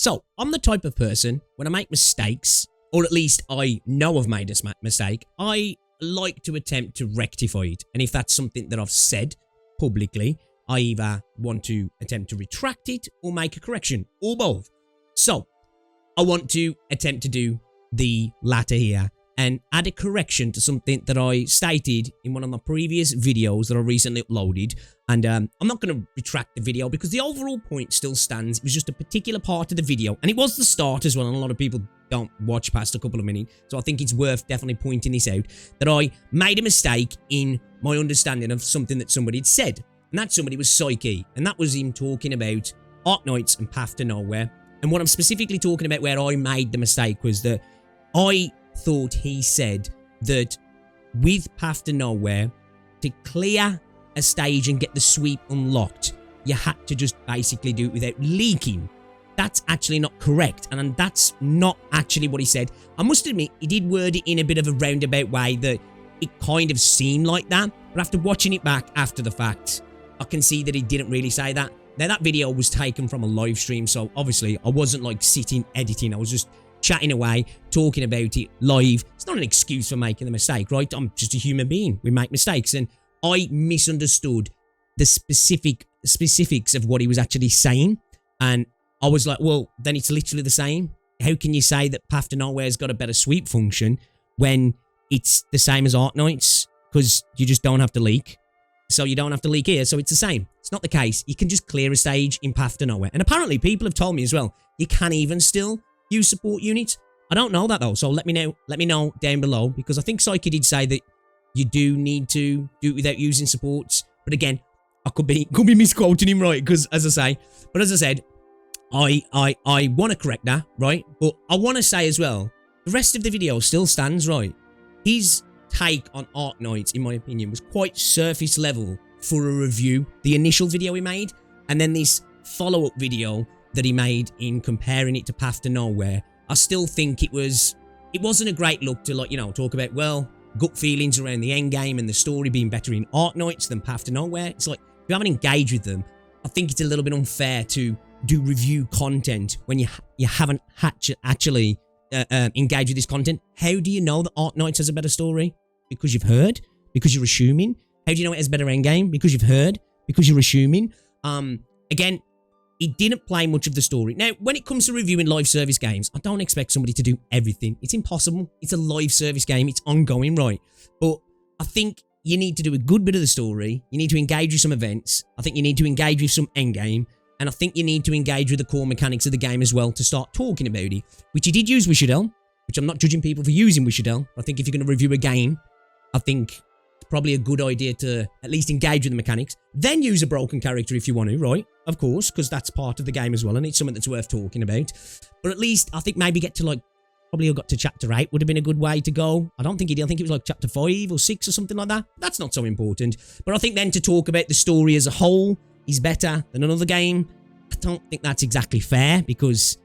So, I'm the type of person, when I make mistakes, or at least I know I've made a mistake, I like to attempt to rectify it. And if that's something that I've said publicly, I either want to attempt to retract it or make a correction, or both. So, I want to attempt to do the latter here and add a correction to something that I stated in one of my previous videos that I recently uploaded. And I'm not going to retract the video because the overall point still stands. It was just a particular part of the video, and it was the start as well, and a lot of people don't watch past a couple of minutes, so I think it's worth definitely pointing this out, that I made a mistake in my understanding of something that somebody had said, and that somebody was Psyche, and that was him talking about Arknights and Path to Nowhere. And what I'm specifically talking about where I made the mistake was that I thought he said that with Path to Nowhere, to clear a stage and get the sweep unlocked, you had to just basically do it without leaking. That's actually not correct, and that's not actually what he said. I must admit, he did word it in a bit of a roundabout way that it kind of seemed like that, but after watching it back after the fact, I can see that he didn't really say that. Now, that video was taken from a live stream, so obviously I wasn't like sitting editing, I was just chatting away, talking about it live. It's not an excuse for making the mistake, right? I'm just a human being. We make mistakes, and I misunderstood the specifics of what he was actually saying, and I was like, well, then it's literally the same. How can you say that Path to Nowhere's got a better sweep function when it's the same as Arknights? Because you just don't have to leak. So you don't have to leak here, so it's the same. It's not the case. You can just clear a stage in Path to Nowhere. And apparently, people have told me as well, you can even still use support units. I don't know that though, so let me know down below, because I think Psyche did say that you do need to do it without using supports. But again, I could be misquoting him, right? Because as I said, I want to correct that, right? But I want to say as well, the rest of the video still stands, right? His take on Arknights, in my opinion, was quite surface level for a review. The initial video he made, and then this follow-up video that he made in comparing it to Path to Nowhere, I still think it wasn't a great look to, like, you know, talk about, well, gut feelings around the end game and the story being better in Arknights than Path to Nowhere. It's like, if you haven't engaged with them, I think it's a little bit unfair to do review content when you haven't actually engaged with this content. How do you know that Arknights has a better story? Because you've heard? Because you're assuming? How do you know it has a better endgame? Because you've heard? Because you're assuming? Again, he didn't play much of the story. Now, when it comes to reviewing live service games, I don't expect somebody to do everything. It's impossible. It's a live service game. It's ongoing, right? But I think you need to do a good bit of the story. You need to engage with some events. I think you need to engage with some endgame. And I think you need to engage with the core mechanics of the game as well to start talking about it. Which he did use Wishadel, which I'm not judging people for using Wishadel. I think if you're going to review a game, I think it's probably a good idea to at least engage with the mechanics. Then use a broken character if you want to, right? Of course, because that's part of the game as well, and it's something that's worth talking about. But at least, I think maybe get to, like, probably got to chapter 8 would have been a good way to go. I don't think he did. I think it was like chapter 5 or 6 or something like that. That's not so important. But I think then to talk about the story as a whole is better than another game. I don't think that's exactly fair, because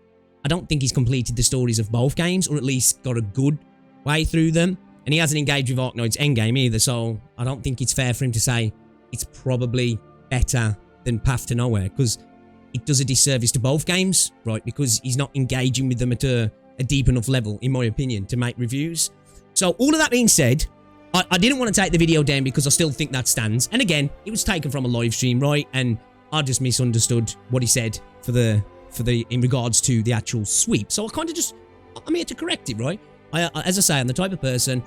I don't think he's completed the stories of both games, or at least got a good way through them. And he hasn't engaged with Arknights endgame either, so I don't think it's fair for him to say it's probably better than Path to Nowhere, because it does a disservice to both games, right? Because he's not engaging with them at a deep enough level, in my opinion, to make reviews. So all of that being said, I didn't want to take the video down because I still think that stands. And again, it was taken from a live stream, right? And I just misunderstood what he said in regards to the actual sweep. So I kind of just, I'm here to correct it, right? As I say, I'm the type of person,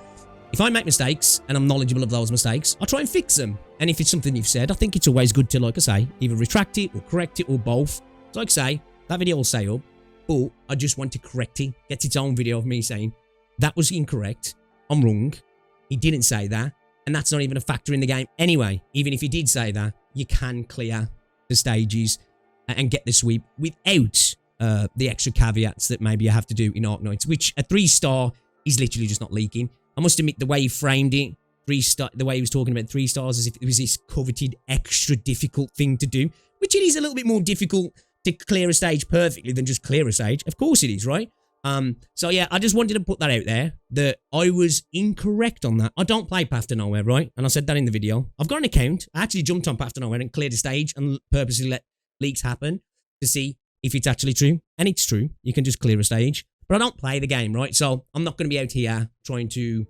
if I make mistakes and I'm knowledgeable of those mistakes, I try and fix them. And if it's something you've said, I think it's always good to, like I say, either retract it or correct it or both. So like I say, that video will stay up, but I just want to correct it. Get its own video of me saying, that was incorrect, I'm wrong, he didn't say that, and that's not even a factor in the game anyway. Even if he did say that, you can clear the stages and get the sweep without the extra caveats that maybe you have to do in Arknights, which a 3-star is literally just not leaking. I must admit, the way he framed it, the way he was talking about 3 stars as if it was this coveted extra difficult thing to do, which it is a little bit more difficult to clear a stage perfectly than just clear a stage. Of course it is, right? So yeah, I just wanted to put that out there, that I was incorrect on that. I don't play Path to Nowhere, right? And I said that in the video. I've got an account. I actually jumped on Path to Nowhere and cleared a stage and purposely let leaks happen to see if it's actually true. And it's true. You can just clear a stage. But I don't play the game, right? So I'm not going to be out here trying to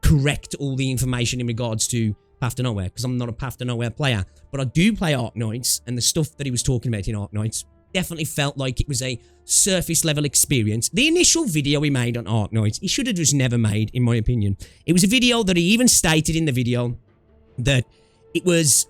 correct all the information in regards to Path to Nowhere, because I'm not a Path to Nowhere player. But I do play Arknights, and the stuff that he was talking about in Arknights definitely felt like it was a surface level experience. The initial video he made on Arknights, he should have just never made, in my opinion. It was a video that he even stated in the video that it was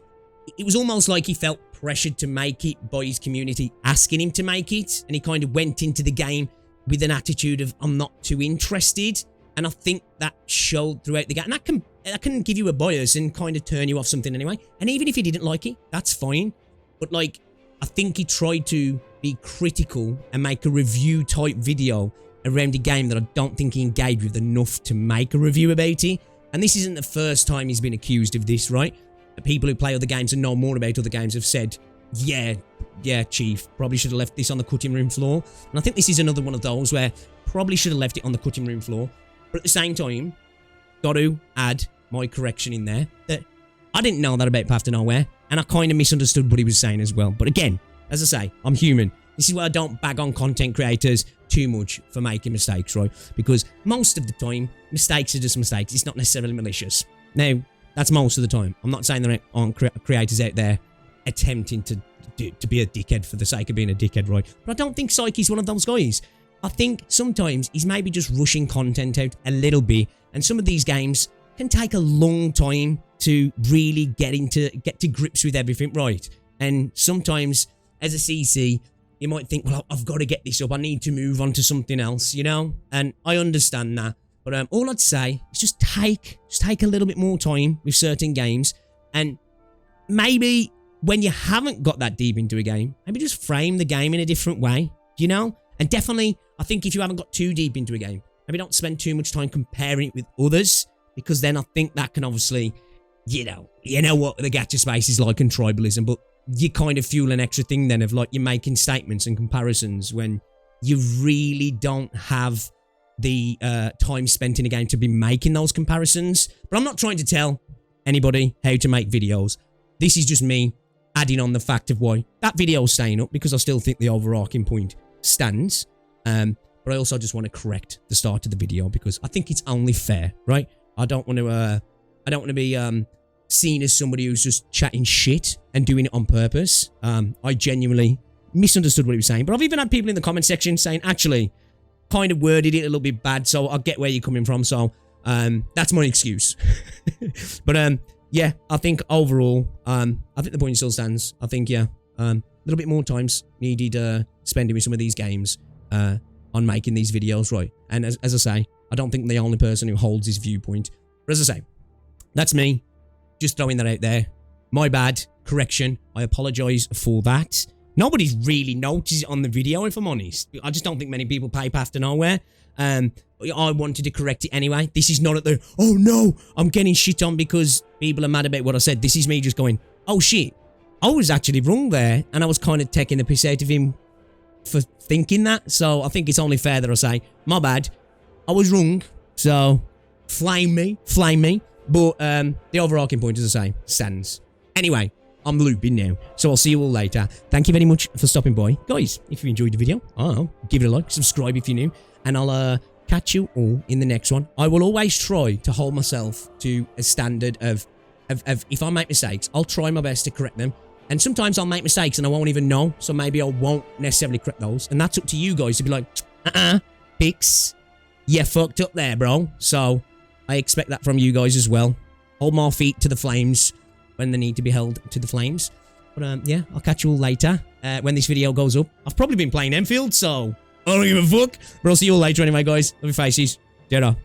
almost like he felt pressured to make it by his community asking him to make it, and he kind of went into the game with an attitude of, I'm not too interested. And I think that showed throughout the game. And that can give you a bias and kind of turn you off something anyway. And even if he didn't like it, that's fine. But like, I think he tried to be critical and make a review type video around a game that I don't think he engaged with enough to make a review about it. And this isn't the first time he's been accused of this, right? The people who play other games and know more about other games have said, yeah, Chief, probably should have left this on the cutting room floor. And I think this is another one of those where probably should have left it on the cutting room floor. But at the same time, got to add my correction in there that I didn't know that about Path to Nowhere, and I kind of misunderstood what he was saying as well. But again, as I say, I'm human. This is why I don't bag on content creators too much for making mistakes, right? Because most of the time, mistakes are just mistakes. It's not necessarily malicious. Now, that's most of the time. I'm not saying there aren't creators out there attempting to be a dickhead for the sake of being a dickhead, right? But I don't think Psyche's one of those guys. I think sometimes he's maybe just rushing content out a little bit, and some of these games can take a long time to really get to grips with everything, right? And sometimes, as a CC, you might think, well, I've got to get this up. I need to move on to something else, you know? And I understand that. But all I'd say is just take a little bit more time with certain games, and maybe when you haven't got that deep into a game, maybe just frame the game in a different way, you know? And definitely, I think if you haven't got too deep into a game, maybe don't spend too much time comparing it with others, because then I think that can obviously, you know what the gacha space is like in tribalism, but you kind of fuel an extra thing then of like you're making statements and comparisons when you really don't have the time spent in a game to be making those comparisons. But I'm not trying to tell anybody how to make videos. This is just me adding on the fact of why that video is staying up, because I still think the overarching point stands. But I also just want to correct the start of the video because I think it's only fair, right? I don't want to be seen as somebody who's just chatting shit and doing it on purpose. I genuinely misunderstood what he was saying, but I've even had people in the comment section saying, actually, kind of worded it a little bit bad, so I get where you're coming from, so that's my excuse. But yeah, I think overall, I think the point still stands. I think, yeah, a little bit more times needed spending with some of these games on making these videos, right? And as I say, I don't think I'm the only person who holds his viewpoint. But as I say, that's me. Just throwing that out there. My bad. Correction. I apologise for that. Nobody's really noticed it on the video, if I'm honest. I just don't think many people pay Path to Nowhere. I wanted to correct it anyway. This is not at the, oh no, I'm getting shit on because people are mad about what I said. This is me just going, oh shit, I was actually wrong there. And I was kind of taking the piss out of him for thinking that. So I think it's only fair that I say, my bad, I was wrong. So flame me. But the overarching point, as I say, stands. Anyway, I'm looping now, so I'll see you all later. Thank you very much for stopping by. Guys, if you enjoyed the video, I don't know, give it a like, subscribe if you're new, and I'll catch you all in the next one. I will always try to hold myself to a standard of if I make mistakes, I'll try my best to correct them. And sometimes I'll make mistakes and I won't even know, so maybe I won't necessarily correct those. And that's up to you guys to be like, Pix, you fucked up there, bro. So I expect that from you guys as well. Hold my feet to the flames when they need to be held to the flames. But yeah, I'll catch you all later when this video goes up. I've probably been playing Enfield, so I don't give a fuck. But I'll see you all later anyway, guys. Love your faces. Ta-ra.